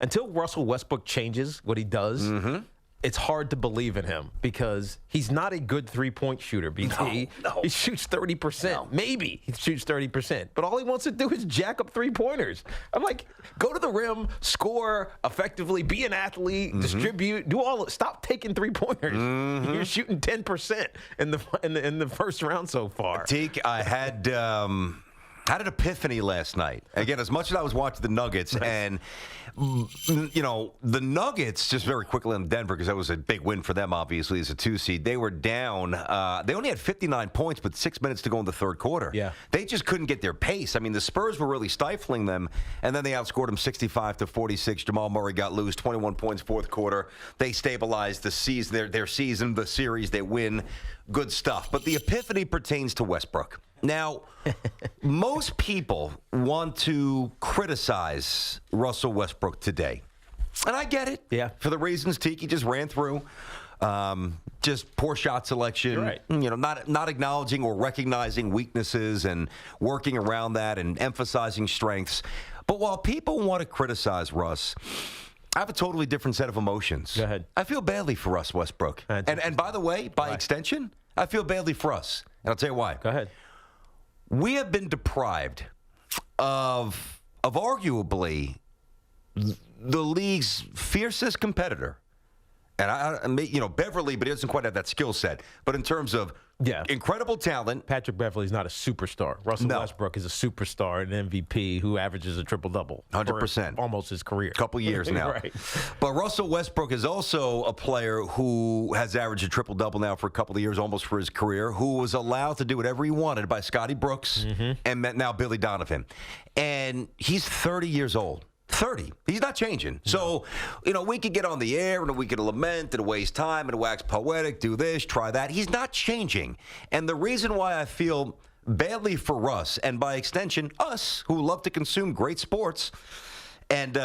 until Russell Westbrook changes what he does, it's hard to believe in him because he's not a good three-point shooter. BT. No. He shoots 30%. No. Maybe he shoots 30%. But all he wants to do is jack up three-pointers. I'm like, go to the rim, score effectively, be an athlete, distribute, do all. Stop taking three-pointers. You're shooting 10% in the first round so far. Tiki, I had an epiphany last night. Again, as much as I was watching the Nuggets, and the Nuggets, just very quickly on Denver, because that was a big win for them, obviously, as a 2 seed. They were down. They only had 59 points, but 6 minutes to go in the third quarter. Yeah. They just couldn't get their pace. I mean, the Spurs were really stifling them, and then they outscored them 65-46. Jamal Murray got loose, 21 points fourth quarter. They stabilized the season, their season, the series. They win. Good stuff. But the epiphany pertains to Westbrook. Now, most people want to criticize Russell Westbrook today. And I get it. Yeah. For the reasons Tiki just ran through. Just poor shot selection. You're right. Not acknowledging or recognizing weaknesses and working around that and emphasizing strengths. But while people want to criticize Russ, I have a totally different set of emotions. Go ahead. I feel badly for Russ Westbrook. And by the way, by extension, I feel badly for us. And I'll tell you why. Go ahead. We have been deprived of arguably the league's fiercest competitor. And Beverly, but he doesn't quite have that skill set. But in terms of incredible talent, Patrick Beverly's not a superstar. Russell Westbrook is a superstar and an MVP who averages a triple-double. 100%. For almost his career. Couple years now. Right. But Russell Westbrook is also a player who has averaged a triple-double now for a couple of years, almost for his career, who was allowed to do whatever he wanted by Scotty Brooks and now Billy Donovan. And he's 30 years old. 30. He's not changing. So, we could get on the air and we could lament and waste time and wax poetic, do this, try that. He's not changing. And the reason why I feel badly for Russ, and by extension, us, who love to consume great sports and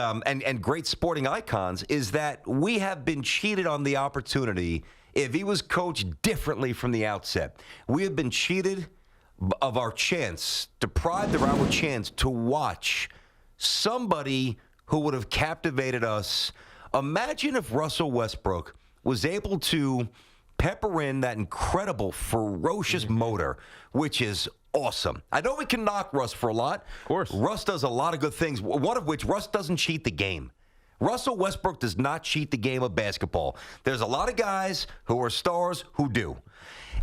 great sporting icons, is that we have been cheated on the opportunity. If he was coached differently from the outset, we have been cheated of our chance, deprived of our chance to watch somebody who would have captivated us. Imagine if Russell Westbrook was able to pepper in that incredible, ferocious motor, which is awesome. I know we can knock Russ for a lot. Of course. Russ does a lot of good things, one of which Russ doesn't cheat the game. Russell Westbrook does not cheat the game of basketball. There's a lot of guys who are stars who do.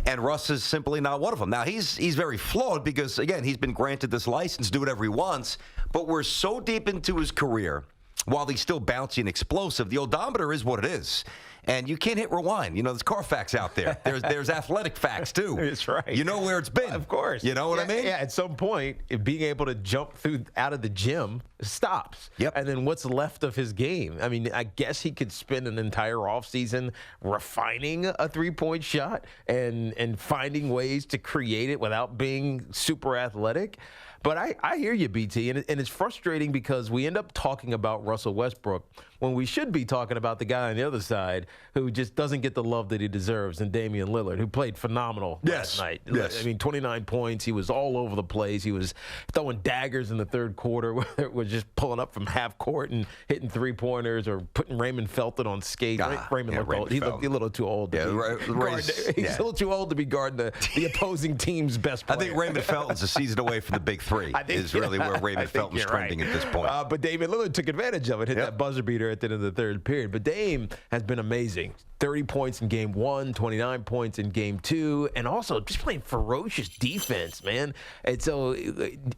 And Russ is simply not one of them. Now, he's very flawed because, again, he's been granted this license to do whatever he wants. But we're so deep into his career, while he's still bouncy and explosive, the odometer is what it is. And you can't hit rewind. There's Carfax out there. There's athletic facts, too. That's right. You know where it's been. Of course. You know what I mean? Yeah, at some point, being able to jump out of the gym stops. Yep. And then what's left of his game? I mean, I guess he could spend an entire offseason refining a three-point shot and finding ways to create it without being super athletic. But I hear you, BT, and it's frustrating because we end up talking about Russell Westbrook when we should be talking about the guy on the other side who just doesn't get the love that he deserves, and Damian Lillard, who played phenomenal last night. Yes. I mean, 29 points. He was all over the place. He was throwing daggers in the third quarter, whether it was just pulling up from half court and hitting three-pointers or putting Raymond Felton on skates. Raymond looked old. He's a little too old to be he's a little too old to be guarding the opposing team's best player. I think Raymond Felton's a season away from the big three. Is really where Raymond Felton's trending at this point. But Damian Lillard took advantage of it, hit that buzzer beater at the end of the third period. But Dame has been amazing. 30 points in game 1, 29 points in game 2, and also just playing ferocious defense, man. And so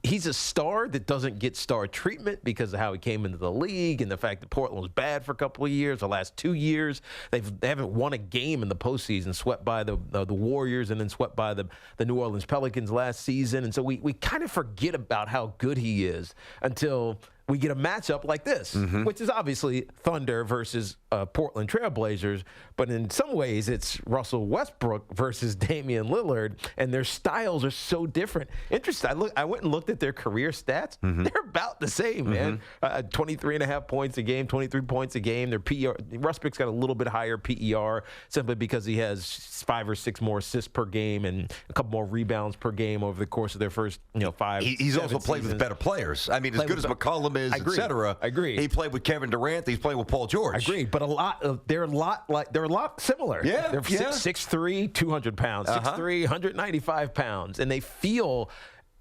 he's a star that doesn't get star treatment because of how he came into the league and the fact that Portland was bad for a couple of years. The last 2 years, they haven't won a game in the postseason, swept by the Warriors and then swept by the New Orleans Pelicans last season. And so we kind of forget about how good he is until we get a matchup like this, which is obviously Thunder versus Portland Trailblazers, but in some ways it's Russell Westbrook versus Damian Lillard, and their styles are so different. Interesting. I went and looked at their career stats. They're about the same, man. 23.5 points a game, 23 points a game. Their PER, Westbrook's got a little bit higher PER simply because he has 5 or 6 more assists per game and a couple more rebounds per game over the course of their first 5. He's also played with better players. I mean, as good as McCollum problem is, Agree. etc. Agree. He played with Kevin Durant. He's played with Paul George. Agreed, but they're a lot similar. Yeah, they're yeah. 6'3", 200 pounds, 6'3", 195 pounds, and they feel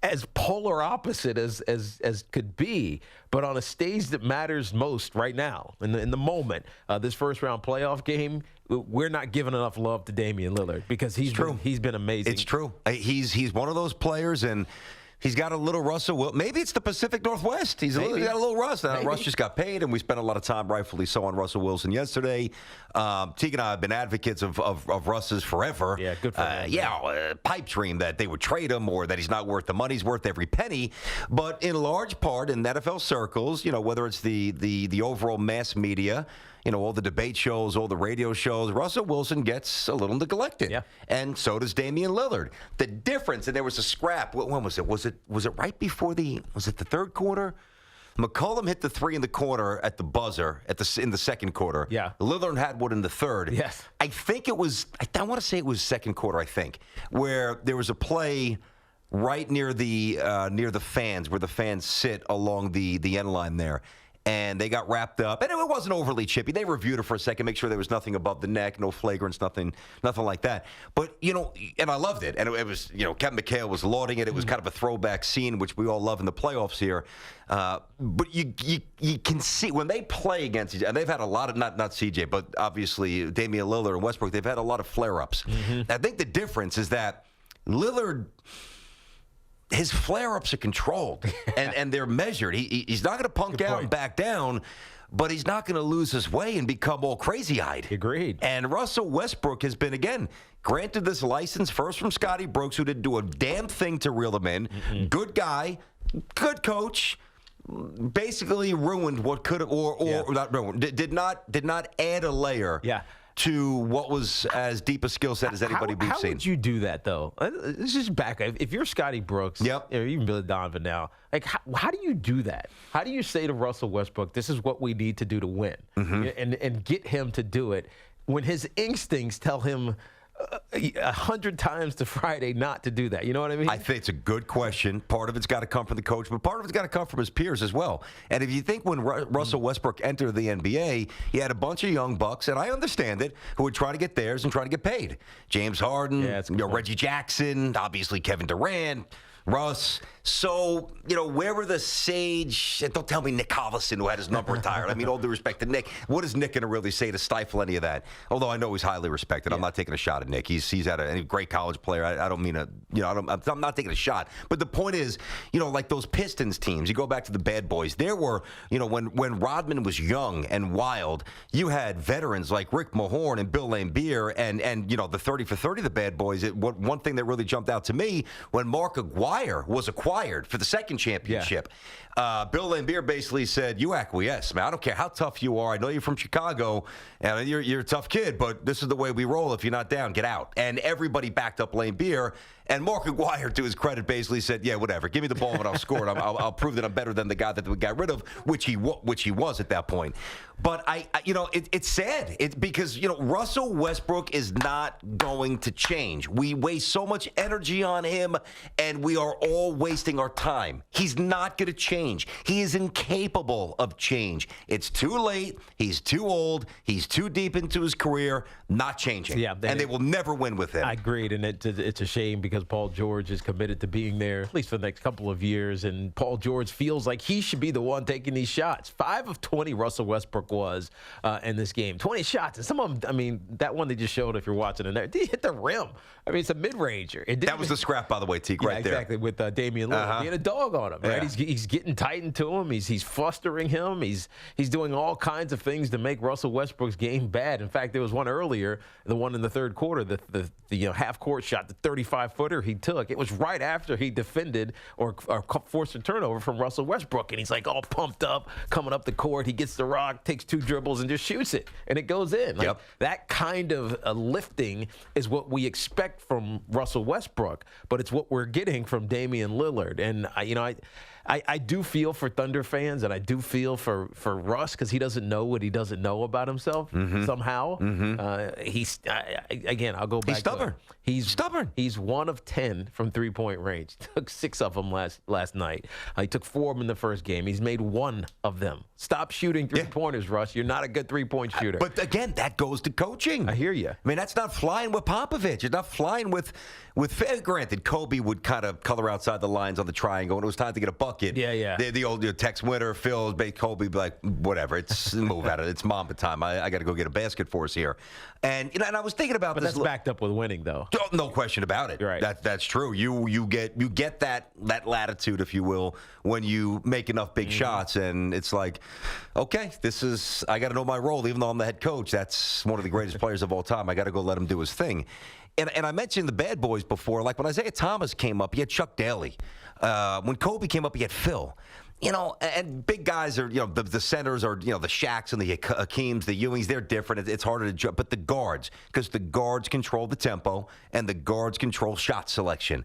as polar opposite as could be, but on a stage that matters most right now, in the moment, this first round playoff game, we're not giving enough love to Damian Lillard because he's been amazing. It's true. He's one of those players, and he's got a little Russell. Maybe it's the Pacific Northwest. He's got a little Russ. Russ just got paid, and we spent a lot of time, rightfully so, on Russell Wilson yesterday. Tiki and I have been advocates of Russ's forever. Yeah, good for him. Pipe dream that they would trade him or that he's not worth the money. He's worth every penny. But in large part, in NFL circles, whether it's the overall mass media, all the debate shows, all the radio shows, Russell Wilson gets a little neglected. Yeah. And so does Damian Lillard. The difference, and there was a scrap. When was it? Was it right before was it the third quarter? McCollum hit the three in the corner at the buzzer in the second quarter. Yeah. Lillard had one in the third. Yes. I think it was, I want to say it was second quarter, I think, where there was a play right near the fans, where the fans sit along the end line there. And they got wrapped up, and it wasn't overly chippy. They reviewed it for a second, make sure there was nothing above the neck, no flagrants, nothing like that. But and I loved it. And it was, Kevin McHale was lauding it. It was kind of a throwback scene, which we all love in the playoffs here. But you can see when they play against each other, and they've had a lot of not CJ, but obviously Damian Lillard and Westbrook. They've had a lot of flare-ups. I think the difference is that Lillard, his flare-ups are controlled, and they're measured. He's not going to punk out and back down, but he's not going to lose his way and become all crazy-eyed. Agreed. And Russell Westbrook has been, again, granted this license first from Scotty Brooks, who didn't do a damn thing to reel him in. Good guy, good coach. Basically ruined what could have, or not ruined. Did not add a layer. Yeah. To what was as deep a skill set as anybody we've seen. How would you do that, though? Let's just back up. If you're Scotty Brooks, Yep. or even Billy Donovan now, like how do you do that? How do you say to Russell Westbrook, this is what we need to do to win, and get him to do it when his instincts tell him 100 times to Friday not to do that? You know what I mean? I think it's a good question. Part of it's got to come from the coach, but part of it's got to come from his peers as well. And if you think when Russell Westbrook entered the NBA, he had a bunch of young bucks, and I understand it, who would try to get theirs and try to get paid. James Harden, Reggie Jackson, obviously Kevin Durant, Russ. So, where were the sage? And don't tell me Nick Collison, who had his number retired. I mean, all due respect to Nick. What is Nick going to really say to stifle any of that? Although I know he's highly respected. I'm not taking a shot at Nick. He's had a great college player. I don't mean I'm not taking a shot. But the point is, like those Pistons teams, you go back to the bad boys. There were, when Rodman was young and wild, you had veterans like Rick Mahorn and Bill Laimbeer and the 30 for 30, the bad boys. One thing that really jumped out to me, when Mark Aguirre was acquired for the second championship, Bill Laimbeer basically said, you acquiesce, man. I don't care how tough you are. I know you're from Chicago, and you're a tough kid, but this is the way we roll. If you're not down, get out. And everybody backed up Laimbeer. And Mark Aguirre, to his credit, basically said, yeah, whatever. Give me the ball and I'll score it. I'll prove that I'm better than the guy that we got rid of, which he was at that point. But, it's sad. Because, Russell Westbrook is not going to change. We waste so much energy on him, and we are all wasting our time. He's not going to change. He is incapable of change. It's too late. He's too old. He's too deep into his career. Not changing. Yeah, and they will never win with him. I agreed, and it's a shame because Paul George is committed to being there at least for the next couple of years, and Paul George feels like he should be the one taking these shots. 5 of 20 Russell Westbrook was in this game. 20 shots, and some of them, that one they just showed, if you're watching it there, did hit the rim. It's a mid-ranger. That was the scrap, by the way, Teague, right there. Exactly, with Damian Lillard. He had a dog on him, right? He's getting tight into him. He's flustering him. He's doing all kinds of things to make Russell Westbrook's game bad. In fact, there was one earlier, the one in the third quarter, the half-court shot, the 35-footer he took. It was right after he defended or forced a turnover from Russell Westbrook, and he's like all pumped up, coming up the court. He gets the rock, takes 2 dribbles, and just shoots it, and it goes in. That kind of lifting is what we expect from Russell Westbrook, but it's what we're getting from Damian Lillard. And I do feel for Thunder fans, and I do feel for Russ because he doesn't know what he doesn't know about himself somehow. Again, I'll go back. He's stubborn. He's stubborn. He's 1 of 10 from 3-point range. Took 6 of them last night. He took 4 of them in the first game. He's made 1 of them. Stop shooting 3-pointers, Russ. You're not a good 3-point shooter. But again, that goes to coaching. I hear you. I mean, that's not flying with Popovich. It's not flying with granted, Kobe would kind of color outside the lines on the triangle, and it was time to get a bucket. Yeah. The old Tex Winter, Phil, Kobe, be like, whatever, it's move out of it. It's Mamba time. I got to go get a basket for us here. And and I was thinking about this. But that's backed up with winning, though. No question about it. Right. That's true. You get that latitude, if you will, when you make enough big shots, and it's like, okay, I got to know my role, even though I'm the head coach. That's one of the greatest players of all time. I got to go let him do his thing. And I mentioned the bad boys before. Like when Isaiah Thomas came up, he had Chuck Daly. When Kobe came up, he had Phil. And big guys are, the centers are, the Shaqs and the Hakeems, the Ewings, they're different. It's harder to jump. But the guards, because the guards control the tempo and the guards control shot selection.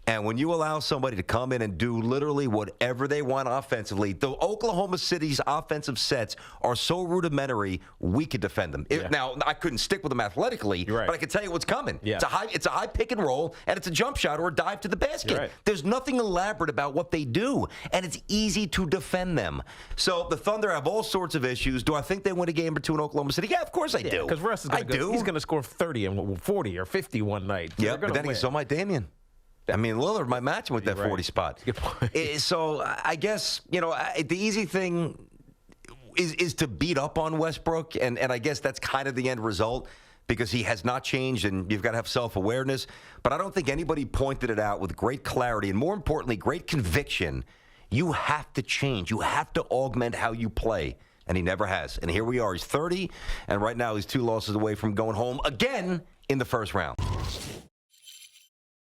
And when you allow somebody to come in and do literally whatever they want offensively, the Oklahoma City's offensive sets are so rudimentary, we could defend them. Now, I couldn't stick with them athletically, but I can tell you what's coming. Yeah. It's a high pick and roll, and it's a jump shot or a dive to the basket. Right. There's nothing elaborate about what they do, and it's easy to defend them. So the Thunder have all sorts of issues. Do I think they win a game or 2 in Oklahoma City? Yeah, of course I do. Because Russ is going to go. He's going to score 30 and 40 or 50 one night. Yeah, but then so might Damian. I mean, Lillard might match him with that 40 spot. Good point. So I guess, the easy thing is to beat up on Westbrook, and I guess that's kind of the end result because he has not changed, and you've got to have self-awareness. But I don't think anybody pointed it out with great clarity and, more importantly, great conviction. You have to change. You have to augment how you play. And he never has. And here we are. He's 30, and right now he's 2 losses away from going home again in the first round.